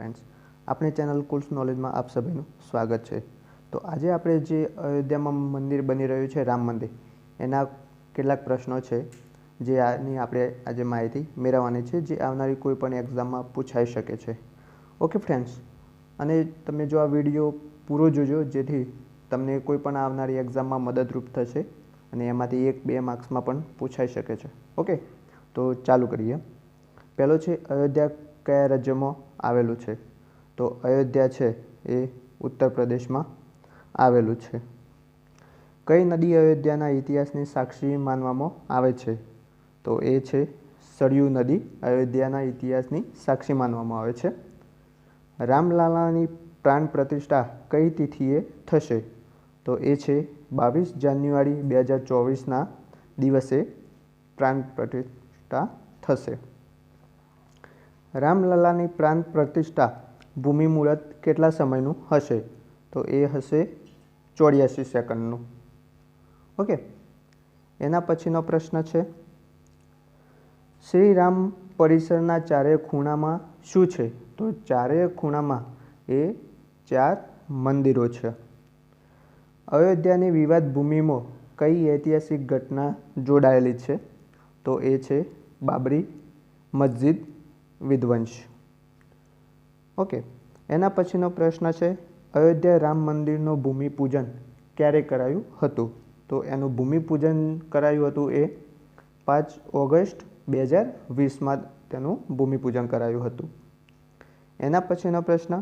Friends, આપણી channel કુલ્સ નોલેજમાં આપ સભીનું સ્વાગત છે। તો આજે આપણે જે અયોધ્યામાં મંદિર બની રહ્યું છે રામ મંદિર, એના કેટલાક પ્રશ્નો છે જે આની આપણે આજે માહિતી મેળવવાની છે, જે આવનારી કોઈ પણ એક્ઝામમાં પૂછાઈ શકે છે। ઓકે ફ્રેન્ડ્સ, અને તમે જો આ વિડીયો પૂરો જોજો જેથી તમને કોઈ પણ આવનારી એક્ઝામમાં મદદરૂપ થશે અને એમાંથી 1-2 માર્ક્સમાં પણ પૂછાઈ શકે છે। ઓકે, તો ચાલુ કરીએ। પહેલો છે અયોધ્યા કયા રાજ્યમાં આવેલું છે? તો અયોધ્યા છે એ ઉત્તર પ્રદેશમાં આવેલું છે। કઈ નદી અયોધ્યાના ઇતિહાસની સાક્ષી માનવામાં આવે છે? તો એ છે સરયૂ નદી અયોધ્યાના ઇતિહાસની સાક્ષી માનવામાં આવે છે। રામલાલાની પ્રાણ પ્રતિષ્ઠા કઈ તિથિએ થશે? તો એ છે 22 જાન્યુઆરી 2024ના દિવસે પ્રાણ પ્રતિષ્ઠા થશે। રામલલાની પ્રાણ પ્રતિષ્ઠા ભૂમિ મુહૂર્ત કેટલા સમયનું હશે? તો એ હશે 84 સેકન્ડનું। ઓકે, એના પછીનો પ્રશ્ન છે શ્રી રામ પરિસરના ચારે ખૂણામાં શું છે? તો ચારે ખૂણામાં એ 4 મંદિરો છે। અયોધ્યાની વિવાદ ભૂમિમાં કઈ ઐતિહાસિક ઘટના જોડાયેલી છે? તો એ છે બાબરી મસ્જિદ વિધ્વંસ। ઓકે, એના પછીનો પ્રશ્ન છે અયોધ્યા રામ મંદિરનું ભૂમિપૂજન ક્યારે કરાયું હતું? તો એનું ભૂમિપૂજન કરાયું હતું એ 5 ઓગસ્ટ 2020માં તેનું ભૂમિપૂજન કરાયું હતું। એના પછીનો પ્રશ્ન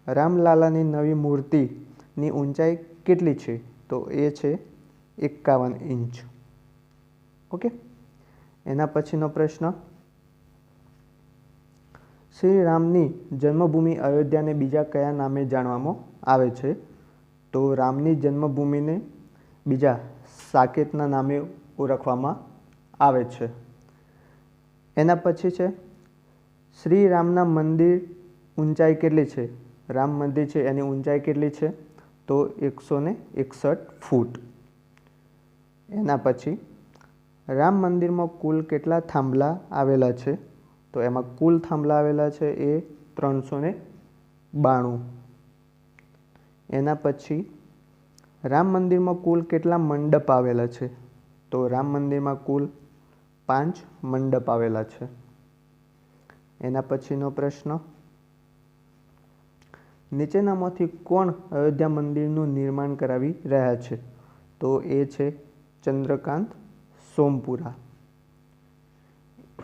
રામલાલાની નવી મૂર્તિની ઊંચાઈ કેટલી છે? તો એ છે 51 ઇંચ। ઓકે, એના પછીનો પ્રશ્ન શ્રી રામની જન્મભૂમિ અયોધ્યાને બીજા કયા નામે જાણવામાં આવે છે? તો રામની જન્મભૂમિને બીજા સાકેતના નામે ઓળખવામાં આવે છે। એના પછી છે શ્રી રામના મંદિર ઊંચાઈ કેટલી છે? રામ મંદિર છે એની ઊંચાઈ કેટલી છે? તો 161 ફૂટ। એના પછી રામ મંદિરમાં કુલ કેટલા થાંભલા આવેલા છે? તો એમાં કુલ થાંભલા આવેલા છે એ 392। એના પછી રામ મંદિરમાં કુલ કેટલા મંડપ આવેલા છે? તો રામ મંદિરમાં કુલ 5 મંડપ આવેલા છે। એના પછીનો પ્રશ્ન નીચેનામાંથી કોણ અયોધ્યા મંદિરનું નિર્માણ કરાવી રહ્યા છે? તો એ છે ચંદ્રકાંત સોમપુરા।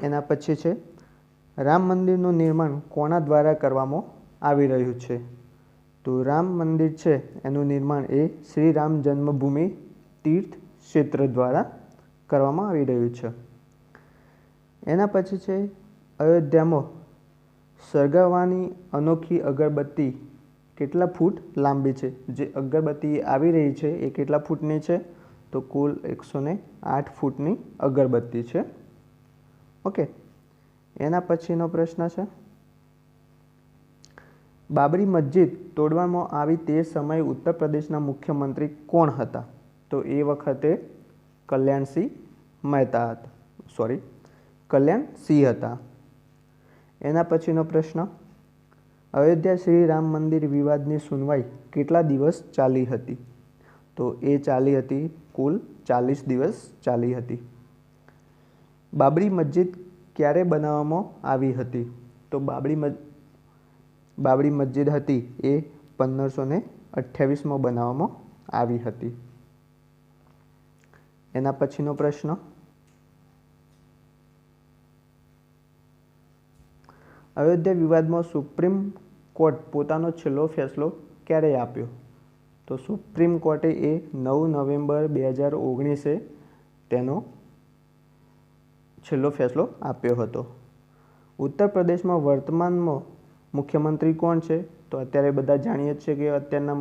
એના પછી છે રામ મંદિરનું નિર્માણ કોના દ્વારા કરવામાં આવી રહ્યું છે? તો રામ મંદિર છે એનું નિર્માણ એ શ્રી રામ જન્મભૂમિ તીર્થ ક્ષેત્ર દ્વારા કરવામાં આવી રહ્યું છે। એના પછી છે અયોધ્યામાં સળગાવવાની અનોખી અગરબત્તી કેટલા ફૂટ લાંબી છે? જે અગરબત્તી આવી રહી છે એ કેટલા ફૂટની છે? તો કુલ 108 ફૂટની અગરબત્તી છે। ઓકે, એના પછીનો પ્રશ્ન છે બાબરી મસ્જિદ તોડવામાં આવી તે સમયે ઉત્તર પ્રદેશના મુખ્યમંત્રી કોણ હતા? તો એ વખતે કલ્યાણસિંહ હતા। એના પછીનો પ્રશ્ન અયોધ્યા શ્રી રામ મંદિર વિવાદની સુનવાઈ કેટલા દિવસ ચાલી હતી? તો એ ચાલી હતી કુલ 40 દિવસ ચાલી હતી। બાબરી મસ્જિદ ક્યારે બનાવવામાં આવી હતી? તો બાબરી મસ્જિદ હતી એ 1528માં બનાવવામાં આવી હતી। એના પછીનો પ્રશ્ન અયોધ્યા વિવાદમાં સુપ્રીમ કોર્ટ પોતાનો છેલ્લો ફેસલો ક્યારે આપ્યો? તો સુપ્રીમ કોર્ટે એ 9 નવેમ્બર 2019એ તેનો છેલ્લો ફેસલો આપ્યો હતો। ઉત્તર પ્રદેશમાં વર્તમાનમાં મુખ્યમંત્રી કોણ છે? તો અત્યારે બધા જાણીએ જ છે કે અત્યારના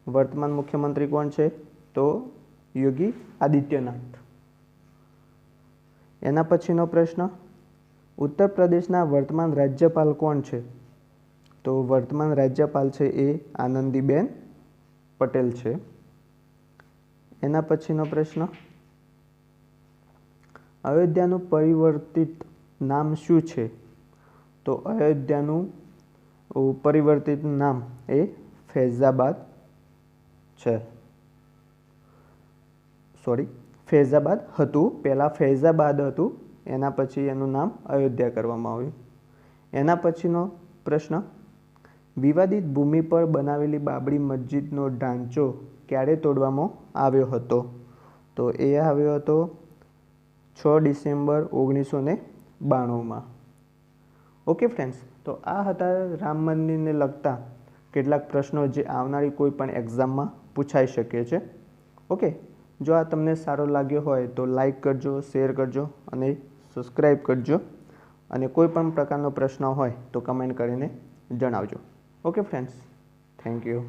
વર્તમાન મુખ્યમંત્રી કોણ છે? તો યોગી આદિત્યનાથ। એના પછીનો પ્રશ્ન ઉત્તર પ્રદેશના વર્તમાન રાજ્યપાલ કોણ છે? તો વર્તમાન રાજ્યપાલ છે એ આનંદીબેન પટેલ છે। એના પછીનો પ્રશ્ન અયોધ્યાનું પરિવર્તિત નામ શું છે? તો અયોધ્યાનું પરિવર્તિત નામ એ ફૈઝાબાદ છે. ફૈઝાબાદ હતું, પહેલાં ફૈઝાબાદ હતું, એના પછી એનું નામ અયોધ્યા કરવામાં આવ્યું. એના પછીનો પ્રશ્ન, વિવાદિત ભૂમિ પર બનાવેલી બાબરી મસ્જિદનો ઢાંચો ક્યારે તોડવામાં આવ્યો હતો? તો એ આવ્યો હતો 6 ડિસેમ્બર 1992. ઓકે ફ્રેન્ડ્સ, તો આ હતા રામ મંદિરને લગતા કેટલાક પ્રશ્નો જે આવનારી કોઈ પણ એક્ઝામમાં પૂછાઈ શકે છે. ઓકે, જો આ તમને સારો લાગ્યો હોય તો લાઈક કરજો, શેર કરજો અને સબસ્ક્રાઈબ કરજો. અને કોઈ પણ પ્રકારનો પ્રશ્ન હોય તો કમેન્ટ કરીને જણાવજો. Okay friends, thank you.